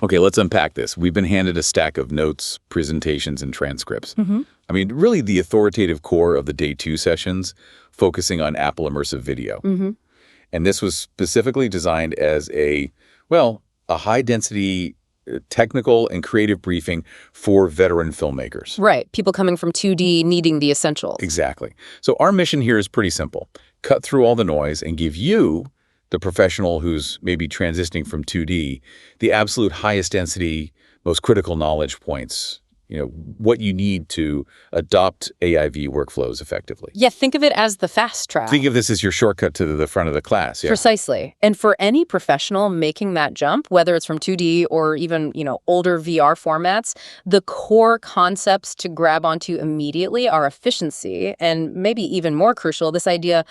Okay, let's unpack this. We've been handed a stack of notes, presentations, and transcripts. I mean, really the authoritative core of the day 2 sessions focusing on Apple Immersive video. And this was specifically designed as a high-density technical and creative briefing for veteran filmmakers. Right. People coming from 2D needing the essentials. Exactly. So our mission here is pretty simple. Cut through all the noise and give you, the professional who's maybe transitioning from 2D, the absolute highest density, most critical knowledge points, what you need to adopt AIV workflows effectively. Yeah, think of it as the fast track. Think of this as your shortcut to the front of the class. Yeah. Precisely. And for any professional making that jump, whether it's from 2D or even, older VR formats, the core concepts to grab onto immediately are efficiency and maybe even more crucial, this idea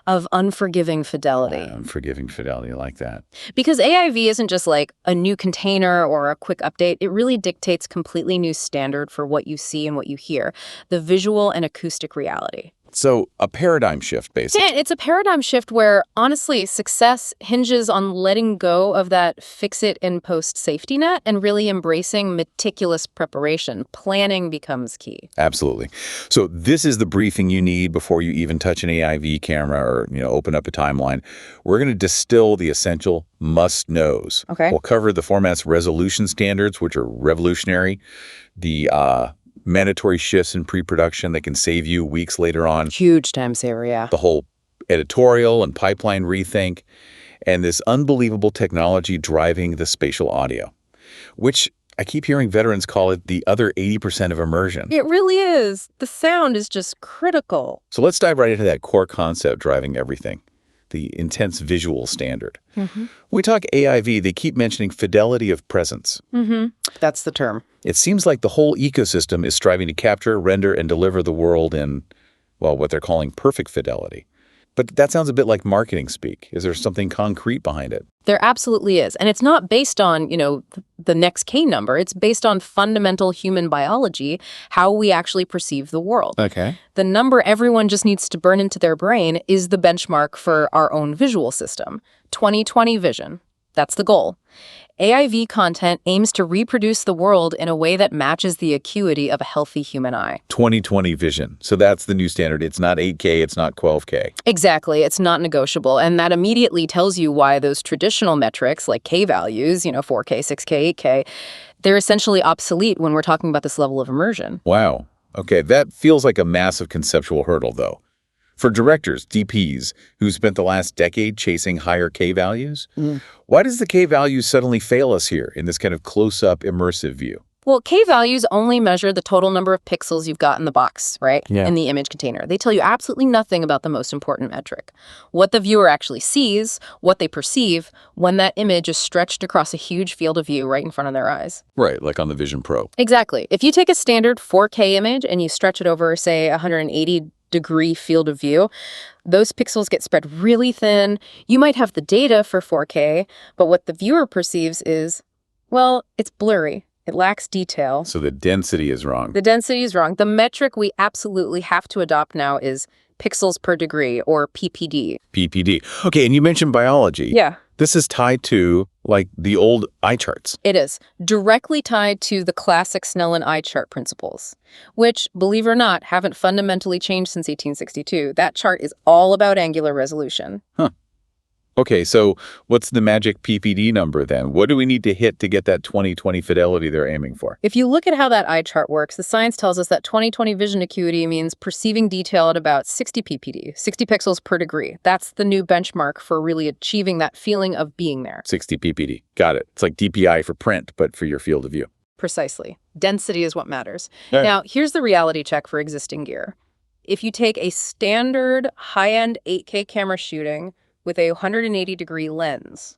of unforgiving fidelity. Unforgiving fidelity, I like that. Because AIV isn't just like a new container or a quick update. It really dictates completely new standard for what you see and what you hear, the visual and acoustic reality. So a paradigm shift, basically. Yeah, it's a paradigm shift where, honestly, success hinges on letting go of that fix-it-and-post safety net and really embracing meticulous preparation. Planning becomes key. Absolutely. So this is the briefing you need before you even touch an AIV camera or, open up a timeline. We're going to distill the essential must-knows. Okay. We'll cover the format's resolution standards, which are revolutionary, the mandatory shifts in pre-production that can save you weeks later on. Huge time saver, yeah. The whole editorial and pipeline rethink, and this unbelievable technology driving the spatial audio, which I keep hearing veterans call it the other 80% of immersion. It really is. The sound is just critical. So let's dive right into that core concept driving everything, the intense visual standard. When we talk AIV, they keep mentioning fidelity of presence. That's the term. It seems like the whole ecosystem is striving to capture, render, and deliver the world in, what they're calling perfect fidelity. But that sounds a bit like marketing speak. Is there something concrete behind it? There absolutely is. And it's not based on, the next K number. It's based on fundamental human biology, how we actually perceive the world. Okay. The number everyone just needs to burn into their brain is the benchmark for our own visual system. 20/20 vision. That's the goal. AIV content aims to reproduce the world in a way that matches the acuity of a healthy human eye. 20/20 vision. So that's the new standard. It's not 8K, it's not 12K. Exactly. It's not negotiable. And that immediately tells you why those traditional metrics like K values, 4K, 6K, 8K, they're essentially obsolete when we're talking about this level of immersion. Wow. Okay, that feels like a massive conceptual hurdle, though. For directors, DPs, who spent the last decade chasing higher K values, why does the K value suddenly fail us here in this kind of close-up immersive view? Well, K values only measure the total number of pixels you've got in the box, right? Yeah. In the image container. They tell you absolutely nothing about the most important metric. What the viewer actually sees, what they perceive, when that image is stretched across a huge field of view right in front of their eyes. Right, like on the Vision Pro. Exactly. If you take a standard 4K image and you stretch it over, say, 180-degree field of view, those pixels get spread really thin. You might have the data for 4K, but what the viewer perceives is, it's blurry. It lacks detail. So the density is wrong. The density is wrong. The metric we absolutely have to adopt now is pixels per degree, or PPD. PPD. Okay, and you mentioned biology. Yeah. This is tied to, the old eye charts. It is. Directly tied to the classic Snellen eye chart principles, which, believe it or not, haven't fundamentally changed since 1862. That chart is all about angular resolution. Huh. Okay, so what's the magic PPD number then? What do we need to hit to get that 20/20 fidelity they're aiming for? If you look at how that eye chart works, the science tells us that 20/20 vision acuity means perceiving detail at about 60 ppd, 60 pixels per degree. That's the new benchmark for really achieving that feeling of being there. 60 ppd. Got it. It's like DPI for print, but for your field of view. Precisely. Density is what matters. Yeah. Now, here's the reality check for existing gear. If you take a standard high-end 8K camera shooting with a 180-degree lens,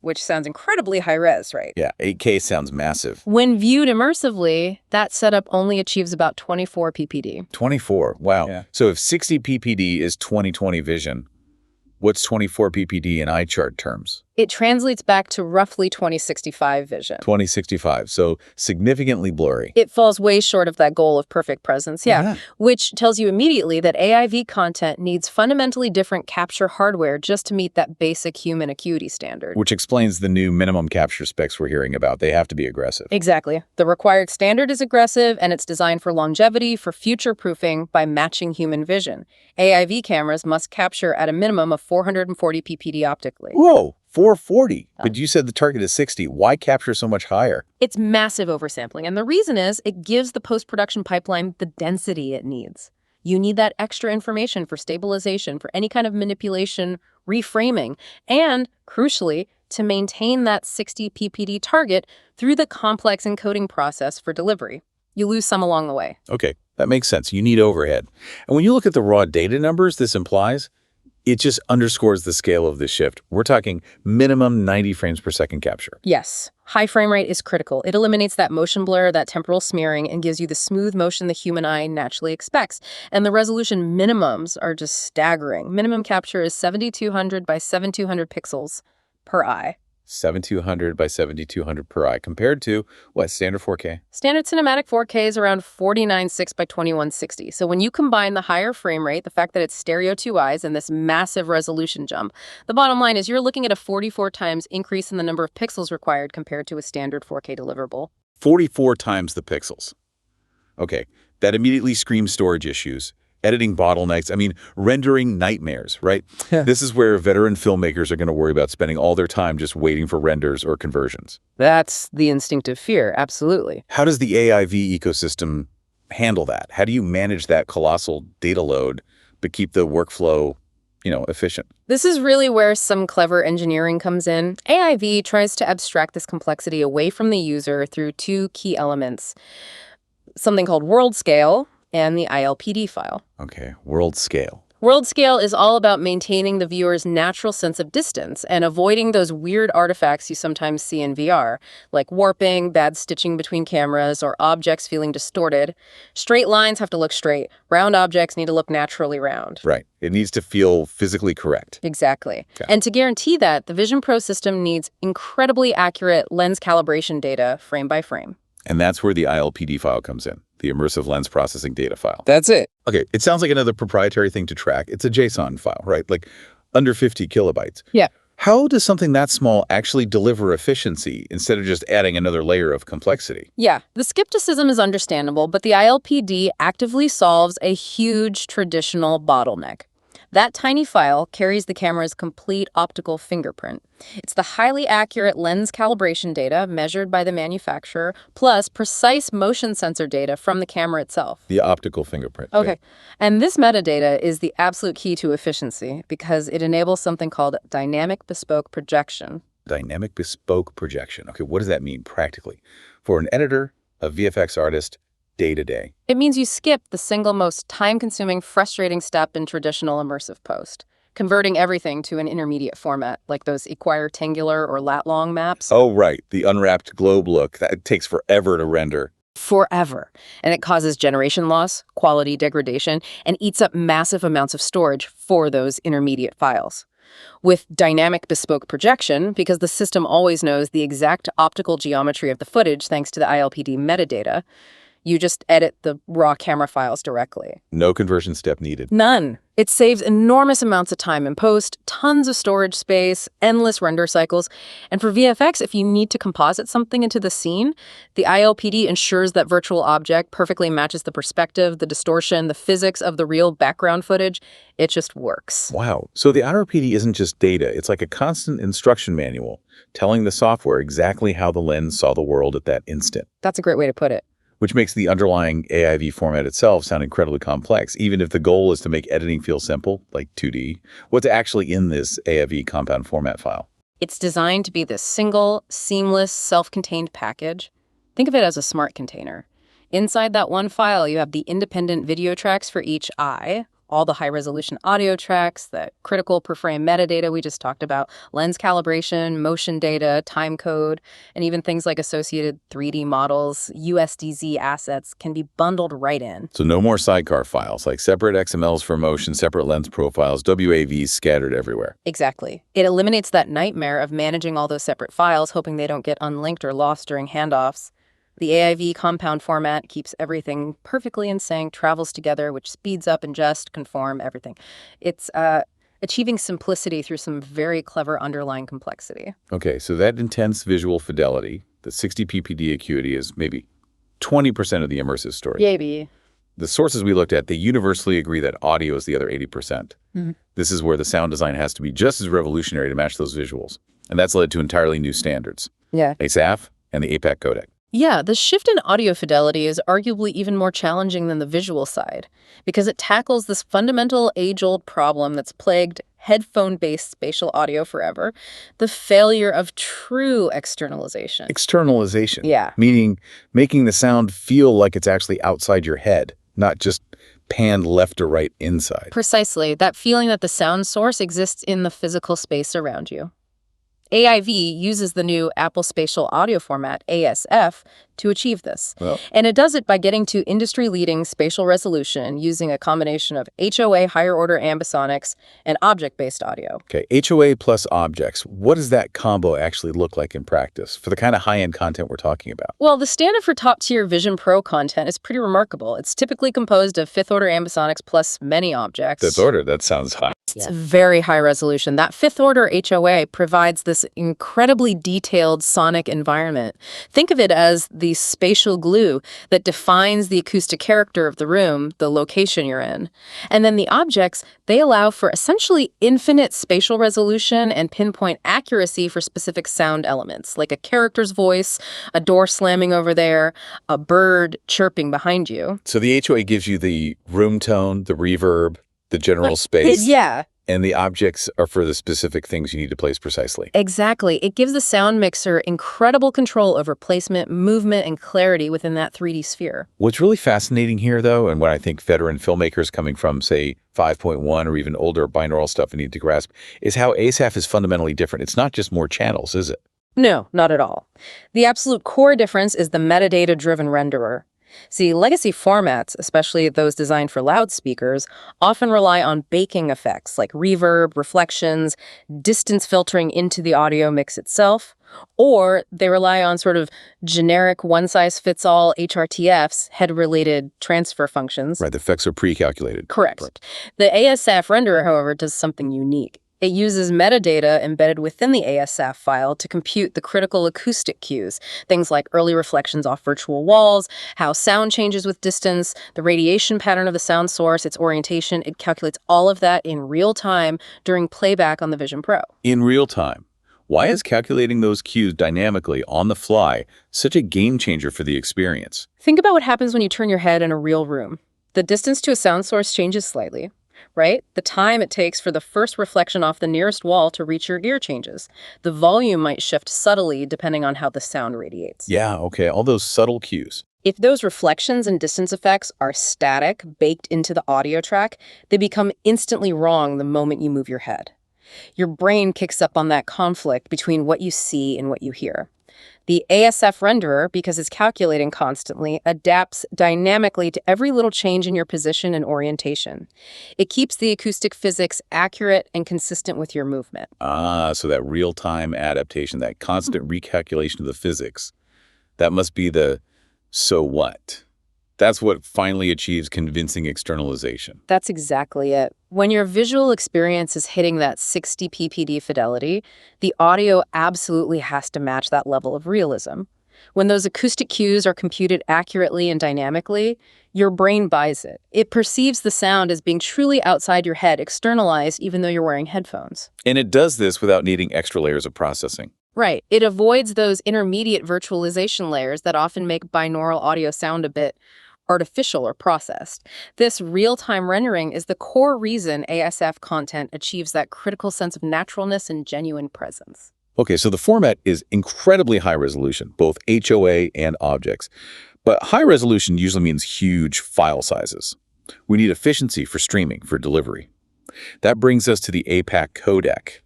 which sounds incredibly high-res, right? Yeah, 8K sounds massive. When viewed immersively, that setup only achieves about 24 ppd. 24, wow. Yeah. So if 60 ppd is 20/20 vision, what's 24 ppd in eye chart terms? It translates back to roughly 2065 vision. 2065, so significantly blurry. It falls way short of that goal of perfect presence, which tells you immediately that AIV content needs fundamentally different capture hardware just to meet that basic human acuity standard. Which explains the new minimum capture specs we're hearing about. They have to be aggressive. Exactly. The required standard is aggressive, and it's designed for longevity, for future-proofing by matching human vision. AIV cameras must capture at a minimum of 440 ppd optically. Whoa! 440. But you said the target is 60. Why capture so much higher? It's massive oversampling, and the reason is it gives the post-production pipeline the density it needs. You need that extra information for stabilization, for any kind of manipulation, reframing, and, crucially, to maintain that 60 ppd target through the complex encoding process for delivery. You lose some along the way. Okay, that makes sense. You need overhead. And when you look at the raw data numbers this implies, it just underscores the scale of this shift. We're talking minimum 90 frames per second capture. Yes. High frame rate is critical. It eliminates that motion blur, that temporal smearing, and gives you the smooth motion the human eye naturally expects. And the resolution minimums are just staggering. Minimum capture is 7200 by 7200 pixels per eye. 7200 by 7200 per eye, compared to, what, standard 4K? Standard cinematic 4K is around 49.6 by 2160. So when you combine the higher frame rate, the fact that it's stereo 2 eyes, and this massive resolution jump, the bottom line is you're looking at a 44 times increase in the number of pixels required compared to a standard 4K deliverable. 44 times the pixels. Okay, that immediately screams storage issues. Editing bottlenecks, rendering nightmares, right? Yeah. This is where veteran filmmakers are going to worry about spending all their time just waiting for renders or conversions. That's the instinctive fear, absolutely. How does the AIV ecosystem handle that? How do you manage that colossal data load but keep the workflow, efficient? This is really where some clever engineering comes in. AIV tries to abstract this complexity away from the user through two key elements, something called world scale and the ILPD file. Okay, world scale. World scale is all about maintaining the viewer's natural sense of distance and avoiding those weird artifacts you sometimes see in VR, like warping, bad stitching between cameras, or objects feeling distorted. Straight lines have to look straight. Round objects need to look naturally round. Right. It needs to feel physically correct. Exactly. Okay. And to guarantee that, the Vision Pro system needs incredibly accurate lens calibration data frame by frame. And that's where the ILPD file comes in, the immersive lens processing data file. That's it. Okay, it sounds like another proprietary thing to track. It's a JSON file, right? Like under 50 kilobytes. Yeah. How does something that small actually deliver efficiency instead of just adding another layer of complexity? Yeah, the skepticism is understandable, but the ILPD actively solves a huge traditional bottleneck. That tiny file carries the camera's complete optical fingerprint. It's the highly accurate lens calibration data measured by the manufacturer, plus precise motion sensor data from the camera itself. The optical fingerprint. Okay. Yeah. And this metadata is the absolute key to efficiency because it enables something called dynamic bespoke projection. Dynamic bespoke projection. Okay, what does that mean practically? For an editor, a VFX artist, day-to-day. It means you skip the single most time-consuming, frustrating step in traditional immersive post, converting everything to an intermediate format, like those equirectangular or lat-long maps. Oh, right. The unwrapped globe look. That takes forever to render. Forever. And it causes generation loss, quality degradation, and eats up massive amounts of storage for those intermediate files. With dynamic bespoke projection, because the system always knows the exact optical geometry of the footage thanks to the ILPD metadata, you just edit the raw camera files directly. No conversion step needed. None. It saves enormous amounts of time in post, tons of storage space, endless render cycles. And for VFX, if you need to composite something into the scene, the ILPD ensures that virtual object perfectly matches the perspective, the distortion, the physics of the real background footage. It just works. Wow. So the ILPD isn't just data. It's like a constant instruction manual telling the software exactly how the lens saw the world at that instant. That's a great way to put it. Which makes the underlying AIV format itself sound incredibly complex, even if the goal is to make editing feel simple, like 2D. What's actually in this AIV compound format file? It's designed to be this single, seamless, self-contained package. Think of it as a smart container. Inside that one file, you have the independent video tracks for each eye, all the high-resolution audio tracks, the critical per frame metadata we just talked about, lens calibration, motion data, time code, and even things like associated 3D models, USDZ assets can be bundled right in. So no more sidecar files, like separate XMLs for motion, separate lens profiles, WAVs scattered everywhere. Exactly. It eliminates that nightmare of managing all those separate files, hoping they don't get unlinked or lost during handoffs. The AIV compound format keeps everything perfectly in sync, travels together, which speeds up, ingest, conform, everything. It's achieving simplicity through some very clever underlying complexity. Okay, so that intense visual fidelity, the 60 ppd acuity, is maybe 20% of the immersive story. Maybe. The sources we looked at, they universally agree that audio is the other 80%. This is where the sound design has to be just as revolutionary to match those visuals. And that's led to entirely new standards. Yeah. ASAF and the APAC codec. Yeah, the shift in audio fidelity is arguably even more challenging than the visual side, because it tackles this fundamental age-old problem that's plagued headphone-based spatial audio forever, the failure of true externalization. Externalization. Yeah. Meaning making the sound feel like it's actually outside your head, not just panned left or right inside. Precisely, that feeling that the sound source exists in the physical space around you. AIV uses the new Apple Spatial audio format, ASF, to achieve this. Well, And it does it by getting to industry-leading spatial resolution using a combination of HOA, higher-order ambisonics, and object-based audio. okay, HOA plus objects. What does that combo actually look like in practice for the kind of high-end content we're talking about? Well, the standard for top-tier Vision Pro content is pretty remarkable. It's typically composed of fifth-order ambisonics plus many objects. Fifth order, that sounds high. It's very high resolution. That fifth-order HOA provides this incredibly detailed sonic environment. Think of it as the spatial glue that defines the acoustic character of the room, the location you're in. And then the objects, they allow for essentially infinite spatial resolution and pinpoint accuracy for specific sound elements, like a character's voice, a door slamming over there, a bird chirping behind you. So the HOA gives you the room tone, the reverb, the general space. Yeah. And the objects are for the specific things you need to place precisely. Exactly. It gives the sound mixer incredible control over placement, movement, and clarity within that 3D sphere. What's really fascinating here, though, and what I think veteran filmmakers coming from, say, 5.1 or even older binaural stuff need to grasp, is how ASAF is fundamentally different. It's not just more channels, is it? No, not at all. The absolute core difference is the metadata-driven renderer. See, legacy formats, especially those designed for loudspeakers, often rely on baking effects like reverb, reflections, distance filtering into the audio mix itself, or they rely on sort of generic one-size-fits-all HRTFs, head-related transfer functions. Right, the effects are pre-calculated. Correct. The ASAF renderer, however, does something unique. It uses metadata embedded within the ASAF file to compute the critical acoustic cues, things like early reflections off virtual walls, how sound changes with distance, the radiation pattern of the sound source, its orientation. It calculates all of that in real time during playback on the Vision Pro. In real time. Why is calculating those cues dynamically on the fly such a game changer for the experience? Think about what happens when you turn your head in a real room. The distance to a sound source changes slightly, right? The time it takes for the first reflection off the nearest wall to reach your ear changes. The volume might shift subtly depending on how the sound radiates. Yeah, okay, all those subtle cues. If those reflections and distance effects are static, baked into the audio track, they become instantly wrong the moment you move your head. Your brain kicks up on that conflict between what you see and what you hear. The ASF renderer, because it's calculating constantly, adapts dynamically to every little change in your position and orientation. It keeps the acoustic physics accurate and consistent with your movement. Ah, so that real-time adaptation, that constant recalculation of the physics, that must be the so what. That's what finally achieves convincing externalization. That's exactly it. When your visual experience is hitting that 60 ppd fidelity, the audio absolutely has to match that level of realism. When those acoustic cues are computed accurately and dynamically, your brain buys it. It perceives the sound as being truly outside your head, externalized, even though you're wearing headphones. And it does this without needing extra layers of processing. Right. It avoids those intermediate virtualization layers that often make binaural audio sound a bit artificial or processed. This real-time rendering is the core reason ASF content achieves that critical sense of naturalness and genuine presence. Okay, so the format is incredibly high resolution, both HOA and objects. But high resolution usually means huge file sizes. We need efficiency for streaming, for delivery. That brings us to the APAC codec.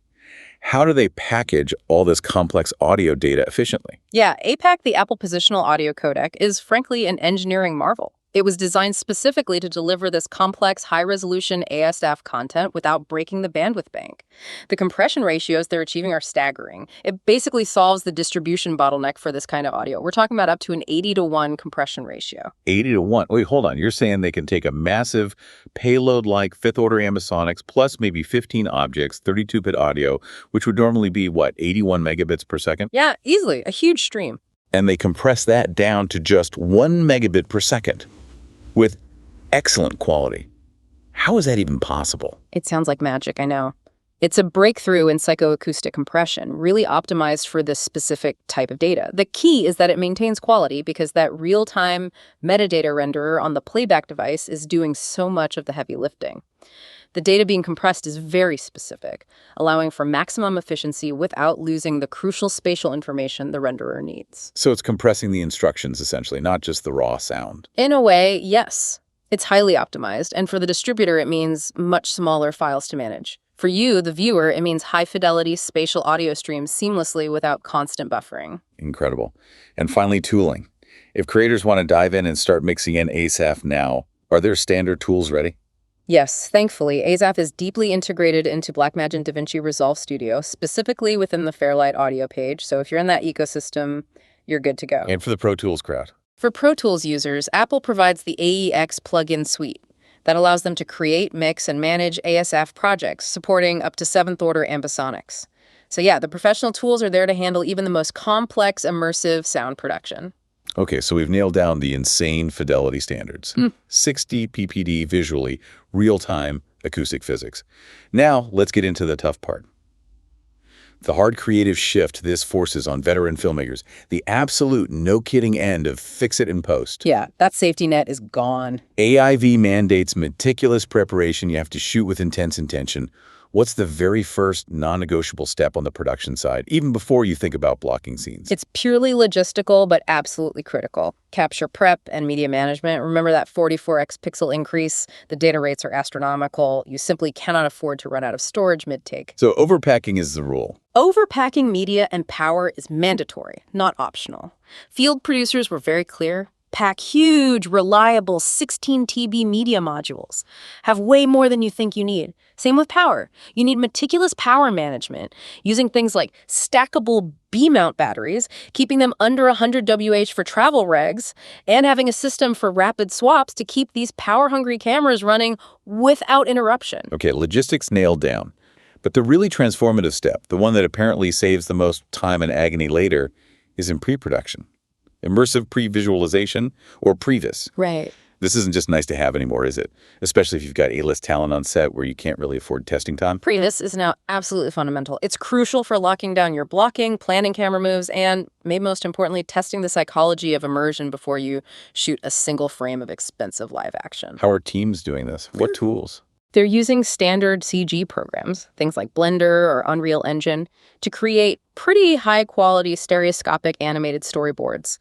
How do they package all this complex audio data efficiently? Yeah, APAC, the Apple Positional Audio Codec, is frankly an engineering marvel. It was designed specifically to deliver this complex, high-resolution ASAF content without breaking the bandwidth bank. The compression ratios they're achieving are staggering. It basically solves the distribution bottleneck for this kind of audio. We're talking about up to an 80-to-1 compression ratio. 80 to 1. Wait, hold on. You're saying they can take a massive payload-like fifth-order ambisonics plus maybe 15 objects, 32-bit audio, which would normally be, what, 81 megabits per second? Yeah, easily. A huge stream. And they compress that down to just 1 megabit per second with excellent quality. How is that even possible? It sounds like magic, I know. It's a breakthrough in psychoacoustic compression, really optimized for this specific type of data. The key is that it maintains quality because that real-time metadata renderer on the playback device is doing so much of the heavy lifting. The data being compressed is very specific, allowing for maximum efficiency without losing the crucial spatial information the renderer needs. So it's compressing the instructions, essentially, not just the raw sound. In a way, yes. It's highly optimized, and for the distributor, it means much smaller files to manage. For you, the viewer, it means high-fidelity spatial audio streams seamlessly without constant buffering. Incredible. And finally, tooling. If creators want to dive in and start mixing in ASAF now, are there standard tools ready? Yes, thankfully, ASAF is deeply integrated into Blackmagic and DaVinci Resolve Studio, specifically within the Fairlight audio page. So if you're in that ecosystem, you're good to go. And for the Pro Tools crowd? For Pro Tools users, Apple provides the AEX plugin suite that allows them to create, mix, and manage ASAF projects, supporting up to 7th-order ambisonics. So yeah, the professional tools are there to handle even the most complex, immersive sound production. Okay, so we've nailed down the insane fidelity standards. 60 ppd visually, real-time acoustic physics. Now, let's get into the tough part. The hard creative shift this forces on veteran filmmakers, the absolute no-kidding end of fix it in post. Yeah, that safety net is gone. AIV mandates meticulous preparation. You have to shoot with intense intention. What's the very first non-negotiable step on the production side, even before you think about blocking scenes? It's purely logistical, but absolutely critical. Capture prep and media management. Remember that 44x pixel increase? The data rates are astronomical. You simply cannot afford to run out of storage mid-take. So overpacking is the rule. Overpacking media and power is mandatory, not optional. Field producers were very clear. Pack huge, reliable 16 TB media modules. Have way more than you think you need. Same with power. You need meticulous power management, using things like stackable B-mount batteries, keeping them under 100 WH for travel regs, and having a system for rapid swaps to keep these power-hungry cameras running without interruption. Okay, logistics nailed down. But the really transformative step, the one that apparently saves the most time and agony later, is in pre-production. Immersive pre-visualization, or previs. Right. This isn't just nice to have anymore, is it? Especially if you've got A-list talent on set where you can't really afford testing time. Previs is now absolutely fundamental. It's crucial for locking down your blocking, planning camera moves, and maybe most importantly, testing the psychology of immersion before you shoot a single frame of expensive live action. How are teams doing this? What tools? They're using standard CG programs, things like Blender or Unreal Engine, to create pretty high-quality stereoscopic animated storyboards.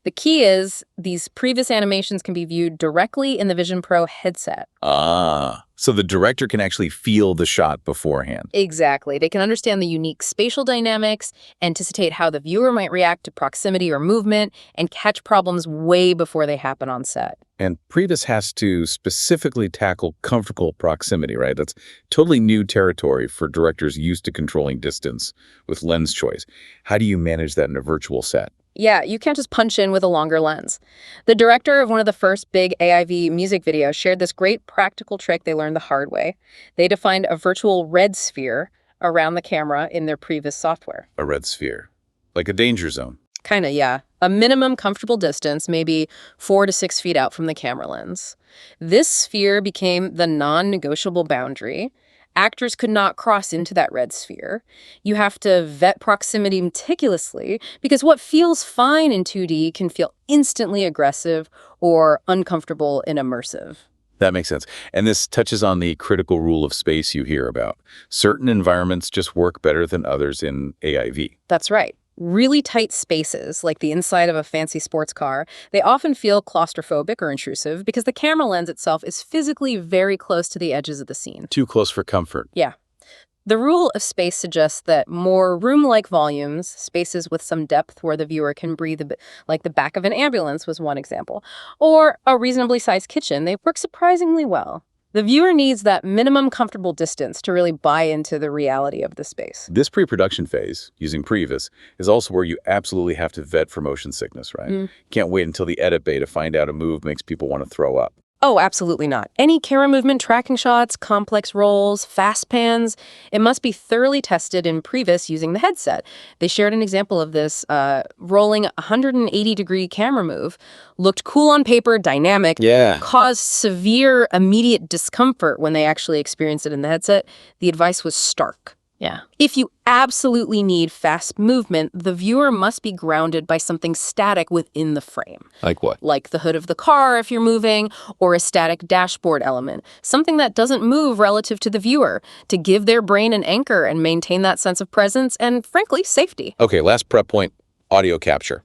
The key is these previs animations can be viewed directly in the Vision Pro headset. Ah, so the director can actually feel the shot beforehand. Exactly. They can understand the unique spatial dynamics, anticipate how the viewer might react to proximity or movement, and catch problems way before they happen on set. And previs has to specifically tackle comfortable proximity, right? That's totally new territory for directors used to controlling distance with lens choice. How do you manage that in a virtual set? Yeah, you can't just punch in with a longer lens. The director of one of the first big AIV music videos shared this great practical trick they learned the hard way. They defined a virtual red sphere around the camera in their previs software. A red sphere, like a danger zone. Kinda, yeah. A minimum comfortable distance, maybe 4 to 6 feet out from the camera lens. This sphere became the non-negotiable boundary. Actors could not cross into that red sphere. You have to vet proximity meticulously because what feels fine in 2D can feel instantly aggressive or uncomfortable in immersive. That makes sense. And this touches on the critical rule of space you hear about. Certain environments just work better than others in AIV. That's right. Really tight spaces, like the inside of a fancy sports car, they often feel claustrophobic or intrusive because the camera lens itself is physically very close to the edges of the scene. Too close for comfort. Yeah. The rule of space suggests that more room-like volumes, spaces with some depth where the viewer can breathe a bit, like the back of an ambulance was one example, or a reasonably sized kitchen, they work surprisingly well. The viewer needs that minimum comfortable distance to really buy into the reality of the space. This pre-production phase, using Previs, is also where you absolutely have to vet for motion sickness, right? Can't wait until the edit bay to find out a move makes people want to throw up. Oh, absolutely not. Any camera movement tracking shots, complex rolls, fast pans, it must be thoroughly tested in Previs using the headset. They shared an example of this rolling 180-degree camera move. Looked cool on paper, dynamic, caused severe immediate discomfort when they actually experienced it in the headset. The advice was stark. Yeah. If you absolutely need fast movement, the viewer must be grounded by something static within the frame. Like what? Like the hood of the car if you're moving, or a static dashboard element. Something that doesn't move relative to the viewer, to give their brain an anchor and maintain that sense of presence and, frankly, safety. Okay, last prep point, audio capture.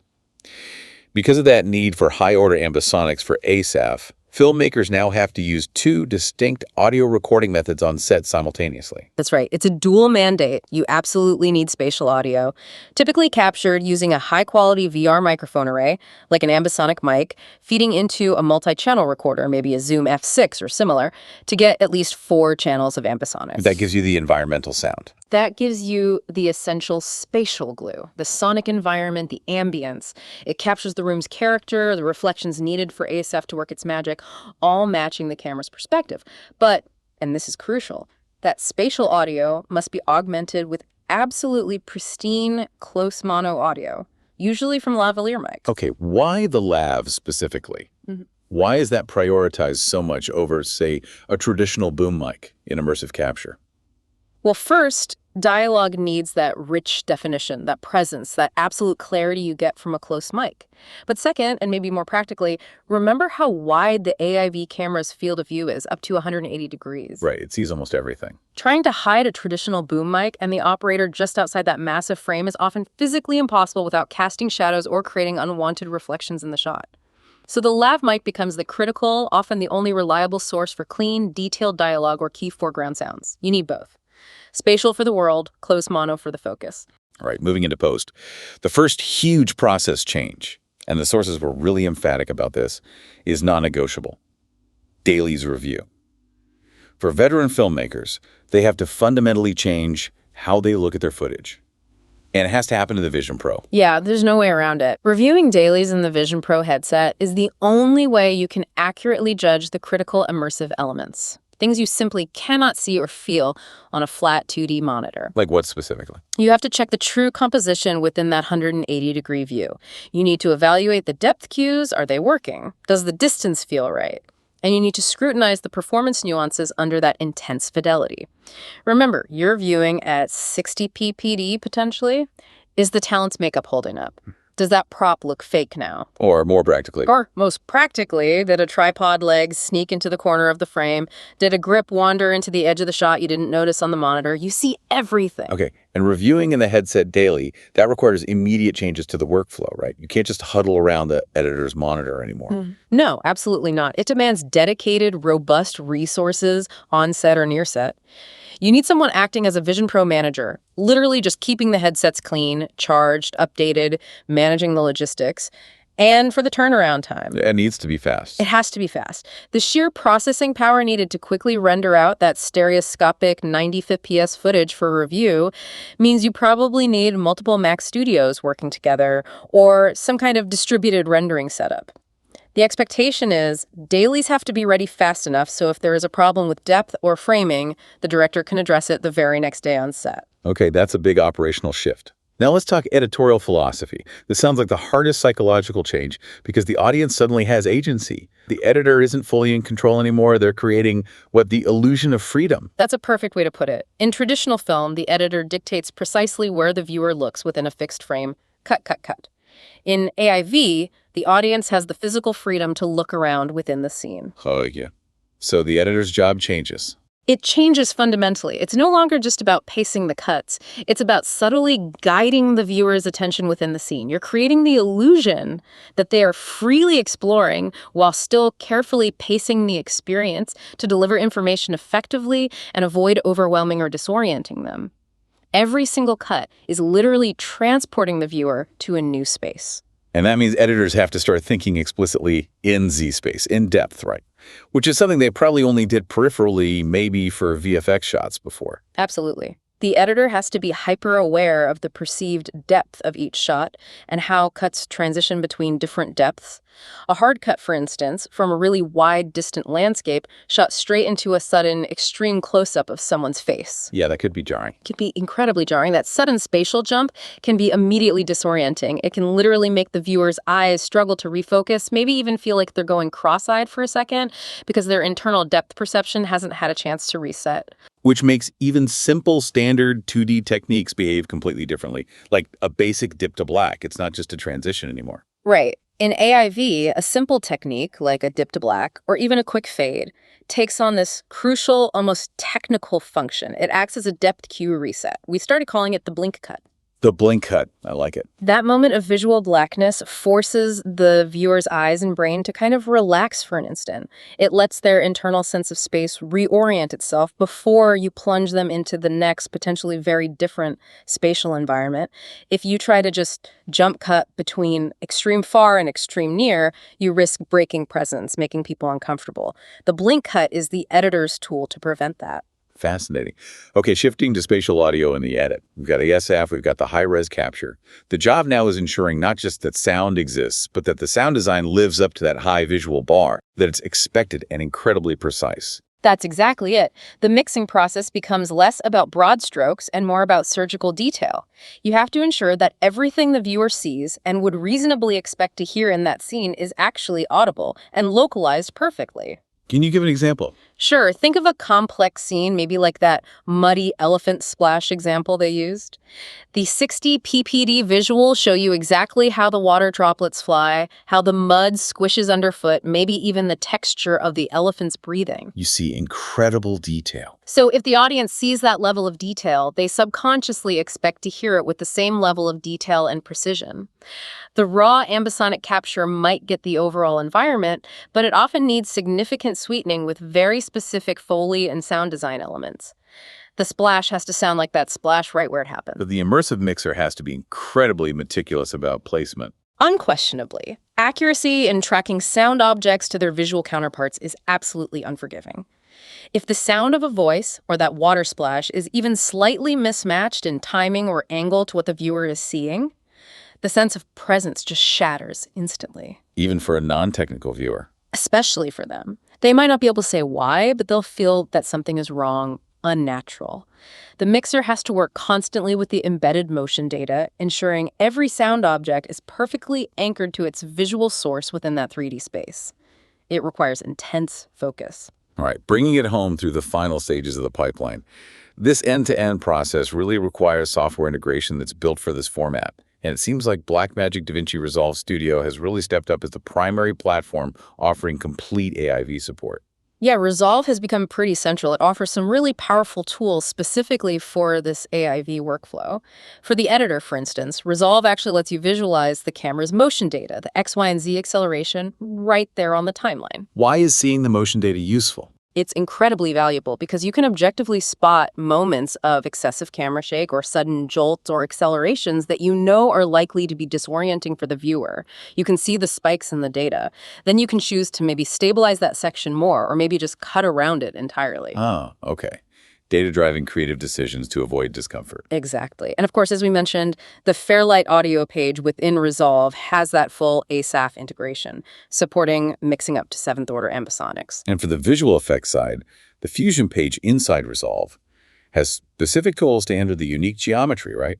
Because of that need for high-order ambisonics for ASAF, filmmakers now have to use two distinct audio recording methods on set simultaneously. That's right. It's a dual mandate. You absolutely need spatial audio, typically captured using a high-quality VR microphone array, like an ambisonic mic, feeding into a multi-channel recorder, maybe a Zoom F6 or similar, to get at least 4 channels of ambisonics. That gives you the environmental sound. That gives you the essential spatial glue, the sonic environment, the ambience. It captures the room's character, the reflections needed for ASAF to work its magic, all matching the camera's perspective. But, and this is crucial, that spatial audio must be augmented with absolutely pristine close mono audio, usually from lavalier mics. Okay, why the lav specifically? Why is that prioritized so much over, say, a traditional boom mic in immersive capture? Well, first, dialogue needs that rich definition, that presence, that absolute clarity you get from a close mic. But second, and maybe more practically, remember how wide the AIV camera's field of view is, up to 180 degrees. Right, it sees almost everything. Trying to hide a traditional boom mic and the operator just outside that massive frame is often physically impossible without casting shadows or creating unwanted reflections in the shot. So the lav mic becomes the critical, often the only reliable source for clean, detailed dialogue or key foreground sounds. You need both. Spatial for the world, close mono for the focus. All right, moving into post. The first huge process change, and the sources were really emphatic about this, is non-negotiable. Dailies review. For veteran filmmakers, they have to fundamentally change how they look at their footage. And it has to happen in the Vision Pro. Yeah, there's no way around it. Reviewing dailies in the Vision Pro headset is the only way you can accurately judge the critical immersive elements. Things you simply cannot see or feel on a flat 2D monitor. Like what specifically? You have to check the true composition within that 180-degree view. You need to evaluate the depth cues. Are they working? Does the distance feel right? And you need to scrutinize the performance nuances under that intense fidelity. Remember, you're viewing at 60p PD potentially. Is the talent's makeup holding up? Does that prop look fake now? Or more practically? Or, most practically, did a tripod leg sneak into the corner of the frame? Did a grip wander into the edge of the shot you didn't notice on the monitor? You see everything. Okay, and reviewing in the headset daily, that requires immediate changes to the workflow, right? You can't just huddle around the editor's monitor anymore. No, absolutely not. It demands dedicated, robust resources on set or near set. You need someone acting as a Vision Pro manager, literally just keeping the headsets clean, charged, updated, managing the logistics, and for the turnaround time. It needs to be fast. It has to be fast. The sheer processing power needed to quickly render out that stereoscopic 90 fps footage for review means you probably need multiple Mac studios working together or some kind of distributed rendering setup. The expectation is dailies have to be ready fast enough so if there is a problem with depth or framing, the director can address it the very next day on set. Okay, that's a big operational shift. Now let's talk editorial philosophy. This sounds like the hardest psychological change because the audience suddenly has agency. The editor isn't fully in control anymore. They're creating the illusion of freedom. That's a perfect way to put it. In traditional film, the editor dictates precisely where the viewer looks within a fixed frame. Cut, cut, cut. In AIV, the audience has the physical freedom to look around within the scene. Oh, yeah. So the editor's job changes. It changes fundamentally. It's no longer just about pacing the cuts. It's about subtly guiding the viewer's attention within the scene. You're creating the illusion that they are freely exploring while still carefully pacing the experience to deliver information effectively and avoid overwhelming or disorienting them. Every single cut is literally transporting the viewer to a new space. And that means editors have to start thinking explicitly in Z-space, in depth, right? Which is something they probably only did peripherally, maybe for VFX shots before. Absolutely. The editor has to be hyper-aware of the perceived depth of each shot and how cuts transition between different depths. A hard cut, for instance, from a really wide, distant landscape shot straight into a sudden, extreme close-up of someone's face. Yeah, that could be jarring. It could be incredibly jarring. That sudden spatial jump can be immediately disorienting. It can literally make the viewer's eyes struggle to refocus, maybe even feel like they're going cross-eyed for a second because their internal depth perception hasn't had a chance to reset. Which makes even simple standard 2D techniques behave completely differently. Like a basic dip to black. It's not just a transition anymore. Right. In AIV, a simple technique like a dip to black or even a quick fade takes on this crucial, almost technical function. It acts as a depth cue reset. We started calling it the blink cut. The blink cut. I like it. That moment of visual blackness forces the viewer's eyes and brain to kind of relax for an instant. It lets their internal sense of space reorient itself before you plunge them into the next, potentially very different spatial environment. If you try to just jump cut between extreme far and extreme near, you risk breaking presence, making people uncomfortable. The blink cut is the editor's tool to prevent that. Fascinating. Okay, shifting to spatial audio in the edit. We've got ASAF, we've got the high-res capture. The job now is ensuring not just that sound exists, but that the sound design lives up to that high visual bar, that it's expected and incredibly precise. That's exactly it. The mixing process becomes less about broad strokes and more about surgical detail. You have to ensure that everything the viewer sees and would reasonably expect to hear in that scene is actually audible and localized perfectly. Can you give an example? Sure, think of a complex scene, maybe like that muddy elephant splash example they used. The 60 ppd visuals show you exactly how the water droplets fly, how the mud squishes underfoot, maybe even the texture of the elephant's breathing. You see incredible detail. So if the audience sees that level of detail, they subconsciously expect to hear it with the same level of detail and precision. The raw ambisonic capture might get the overall environment, but it often needs significant sweetening with very specific Foley and sound design elements. The splash has to sound like that splash right where it happened. But the immersive mixer has to be incredibly meticulous about placement. Unquestionably, accuracy in tracking sound objects to their visual counterparts is absolutely unforgiving. If the sound of a voice or that water splash is even slightly mismatched in timing or angle to what the viewer is seeing, the sense of presence just shatters instantly. Even for a non-technical viewer. Especially for them. They might not be able to say why, but they'll feel that something is wrong, unnatural. The mixer has to work constantly with the embedded motion data, ensuring every sound object is perfectly anchored to its visual source within that 3D space. It requires intense focus. All right, bringing it home through the final stages of the pipeline. This end-to-end process really requires software integration that's built for this format. And it seems like Blackmagic DaVinci Resolve Studio has really stepped up as the primary platform offering complete AIV support. Yeah, Resolve has become pretty central. It offers some really powerful tools specifically for this AIV workflow. For the editor, for instance, Resolve actually lets you visualize the camera's motion data, the X, Y, and Z acceleration, right there on the timeline. Why is seeing the motion data useful? It's incredibly valuable because you can objectively spot moments of excessive camera shake or sudden jolts or accelerations that you know are likely to be disorienting for the viewer. You can see the spikes in the data. Then you can choose to maybe stabilize that section more or maybe just cut around it entirely. Oh, okay. Data-driving creative decisions to avoid discomfort. Exactly. And of course, as we mentioned, the Fairlight audio page within Resolve has that full ASAF integration, supporting mixing up to 7th order ambisonics. And for the visual effects side, the Fusion page inside Resolve has specific tools to handle the unique geometry, right?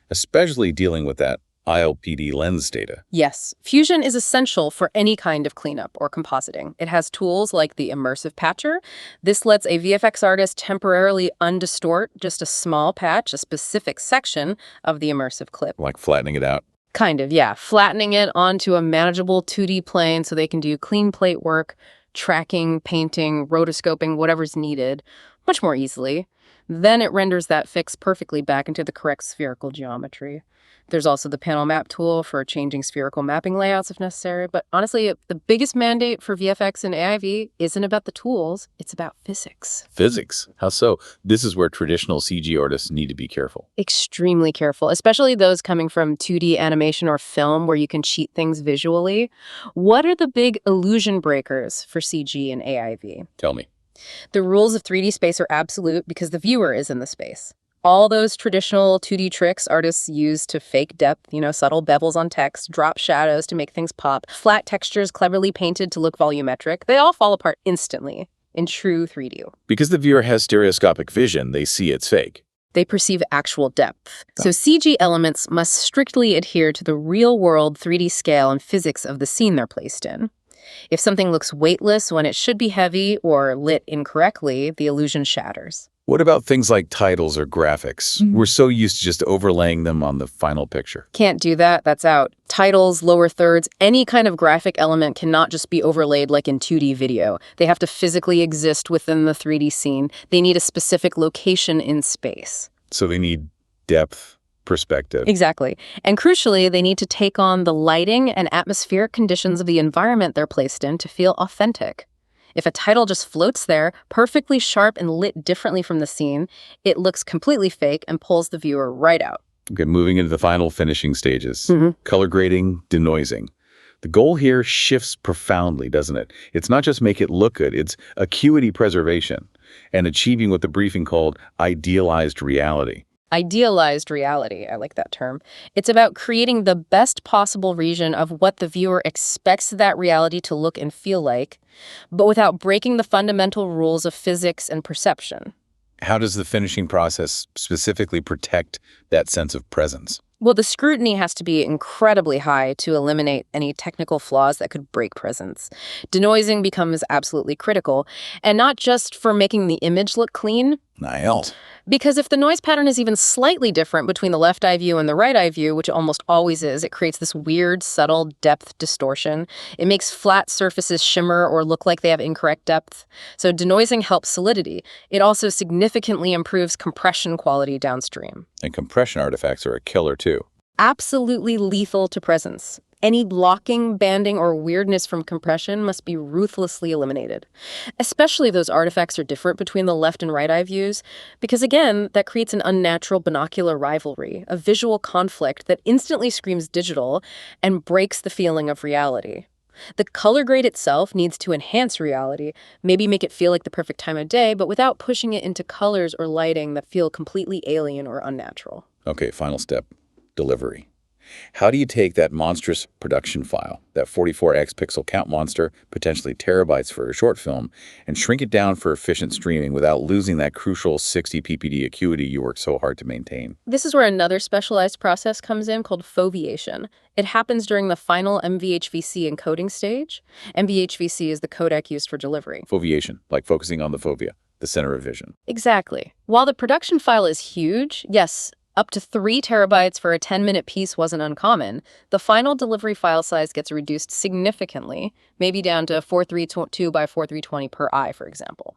Especially dealing with that ILPD lens data. Yes, Fusion is essential for any kind of cleanup or compositing. It has tools like the Immersive Patcher. This lets a VFX artist temporarily undistort just a small patch, a specific section of the immersive clip. Like flattening it out. Kind of, yeah. Flattening it onto a manageable 2D plane so they can do clean plate work, tracking, painting, rotoscoping, whatever's needed. much more easily. Then it renders that fix perfectly back into the correct spherical geometry. There's also the panel map tool for changing spherical mapping layouts if necessary. But honestly, the biggest mandate for VFX and AIV isn't about the tools, it's about physics. Physics? How so? This is where traditional CG artists need to be careful. Extremely careful, especially those coming from 2D animation or film where you can cheat things visually. What are the big illusion breakers for CG and AIV? Tell me. The rules of 3D space are absolute because the viewer is in the space. All those traditional 2D tricks artists use to fake depth, subtle bevels on text, drop shadows to make things pop, flat textures cleverly painted to look volumetric, they all fall apart instantly in true 3D. Because the viewer has stereoscopic vision, they see it's fake. They perceive actual depth. So CG elements must strictly adhere to the real-world 3D scale and physics of the scene they're placed in. If something looks weightless when it should be heavy or lit incorrectly, the illusion shatters. What about things like titles or graphics? We're so used to just overlaying them on the final picture. Can't do that. That's out. Titles, lower thirds, any kind of graphic element cannot just be overlaid like in 2D video. They have to physically exist within the 3D scene. They need a specific location in space. So they need depth, perspective. Exactly. And crucially, they need to take on the lighting and atmospheric conditions of the environment they're placed in to feel authentic. If a title just floats there, perfectly sharp and lit differently from the scene, it looks completely fake and pulls the viewer right out. Okay, moving into the final finishing stages. Color grading, denoising. The goal here shifts profoundly, doesn't it? It's not just make it look good, it's acuity preservation and achieving what the briefing called idealized reality. Idealized reality, I like that term. It's about creating the best possible region of what the viewer expects that reality to look and feel like, but without breaking the fundamental rules of physics and perception. How does the finishing process specifically protect that sense of presence? Well, the scrutiny has to be incredibly high to eliminate any technical flaws that could break presence. Denoising becomes absolutely critical, and not just for making the image look clean. Niall. Because if the noise pattern is even slightly different between the left eye view and the right eye view, which it almost always is, it creates this weird, subtle depth distortion. It makes flat surfaces shimmer or look like they have incorrect depth. So denoising helps solidity. It also significantly improves compression quality downstream. And compression artifacts are a killer too. Absolutely lethal to presence. Any blocking, banding, or weirdness from compression must be ruthlessly eliminated. Especially if those artifacts are different between the left and right eye views, because again, that creates an unnatural binocular rivalry, a visual conflict that instantly screams digital and breaks the feeling of reality. The color grade itself needs to enhance reality, maybe make it feel like the perfect time of day, but without pushing it into colors or lighting that feel completely alien or unnatural. Okay, final step, delivery. How do you take that monstrous production file, that 44x pixel count monster, potentially terabytes for a short film, and shrink it down for efficient streaming without losing that crucial 60 ppd acuity you work so hard to maintain? This is where another specialized process comes in called foveation. It happens during the final MVHVC encoding stage. MVHVC is the codec used for delivery. Foveation, like focusing on the fovea, the center of vision. Exactly. While the production file is huge, yes, up to 3 terabytes for a 10-minute piece wasn't uncommon, the final delivery file size gets reduced significantly, maybe down to 4322 by 4320 per eye, for example.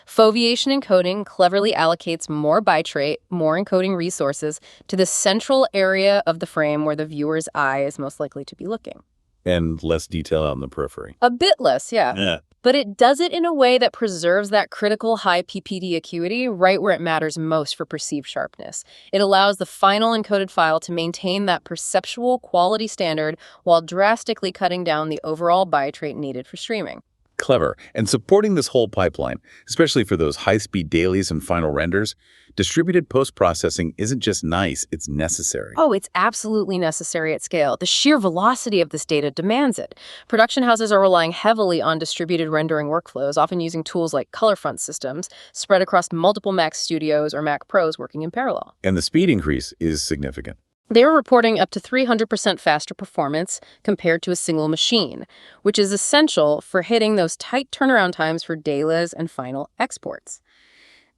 Foveation encoding cleverly allocates more bitrate, more encoding resources, to the central area of the frame where the viewer's eye is most likely to be looking. And less detail out in the periphery. A bit less, yeah. But it does it in a way that preserves that critical high PPD acuity right where it matters most for perceived sharpness. It allows the final encoded file to maintain that perceptual quality standard while drastically cutting down the overall bitrate needed for streaming. Clever. And supporting this whole pipeline, especially for those high-speed dailies and final renders, distributed post-processing isn't just nice, it's necessary. Oh, it's absolutely necessary at scale. The sheer velocity of this data demands it. Production houses are relying heavily on distributed rendering workflows, often using tools like color front systems, spread across multiple Mac Studios or Mac Pros working in parallel. And the speed increase is significant. They were reporting up to 300% faster performance compared to a single machine, which is essential for hitting those tight turnaround times for dailies and final exports.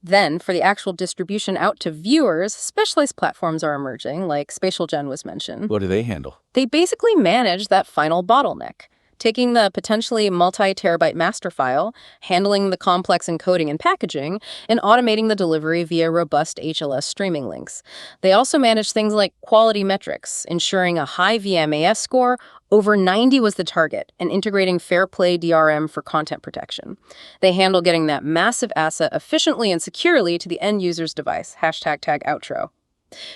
Then, for the actual distribution out to viewers, specialized platforms are emerging, like Spatial Gen was mentioned. What do they handle? They basically manage that final bottleneck. taking the potentially multi-terabyte master file, handling the complex encoding and packaging, and automating the delivery via robust HLS streaming links. They also manage things like quality metrics, ensuring a high VMAS score. Over 90 was the target, and integrating Fair Play DRM for content protection. They handle getting that massive asset efficiently and securely to the end user's device. #tag outro.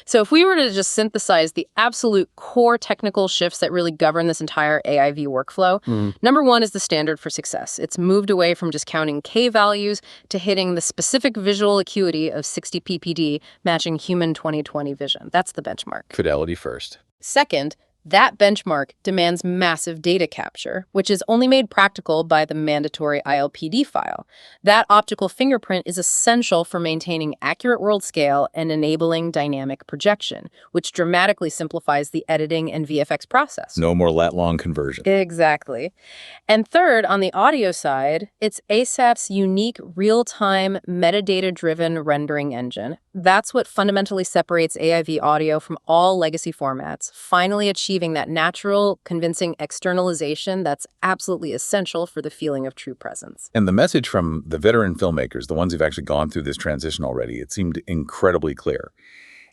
So if we were to just synthesize the absolute core technical shifts that really govern this entire AIV workflow, number one is the standard for success. It's moved away from just counting K values to hitting the specific visual acuity of 60 ppd, matching human 20/20 vision. That's the benchmark. Fidelity first. Second, that benchmark demands massive data capture, which is only made practical by the mandatory ILPD file. That optical fingerprint is essential for maintaining accurate world scale and enabling dynamic projection, which dramatically simplifies the editing and VFX process. No more lat-long conversion. Exactly. And third, on the audio side, it's ASAF's unique real-time metadata-driven rendering engine. That's what fundamentally separates AIV audio from all legacy formats, finally achieving that natural, convincing externalization that's absolutely essential for the feeling of true presence. And the message from the veteran filmmakers, the ones who've actually gone through this transition already, it seemed incredibly clear.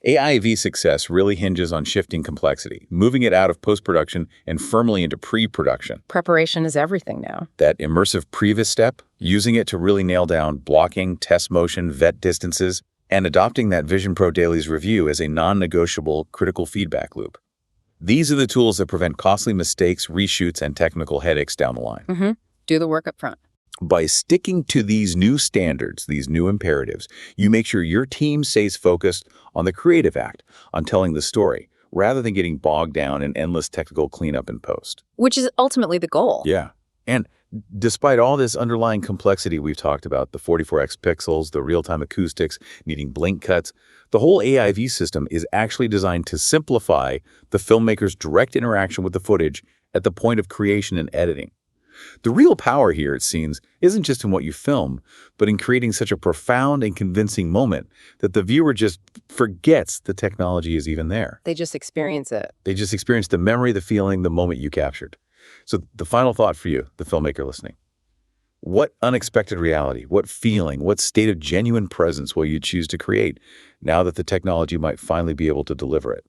AIV success really hinges on shifting complexity, moving it out of post-production and firmly into pre-production. Preparation is everything now. That immersive previs step, using it to really nail down blocking, test motion, vet distances, and adopting that Vision Pro Dailies review as a non-negotiable critical feedback loop. These are the tools that prevent costly mistakes, reshoots, and technical headaches down the line. Do the work up front. By sticking to these new standards, these new imperatives, you make sure your team stays focused on the creative act, on telling the story, rather than getting bogged down in endless technical cleanup in post. Which is ultimately the goal. Yeah. And despite all this underlying complexity we've talked about, the 44x pixels, the real-time acoustics, needing blink cuts, the whole AIV system is actually designed to simplify the filmmaker's direct interaction with the footage at the point of creation and editing. The real power here, it seems, isn't just in what you film, but in creating such a profound and convincing moment that the viewer just forgets the technology is even there. They just experience it. They just experience the memory, the feeling, the moment you captured. So the final thought for you, the filmmaker listening. What unexpected reality, what feeling, what state of genuine presence will you choose to create now that the technology might finally be able to deliver it?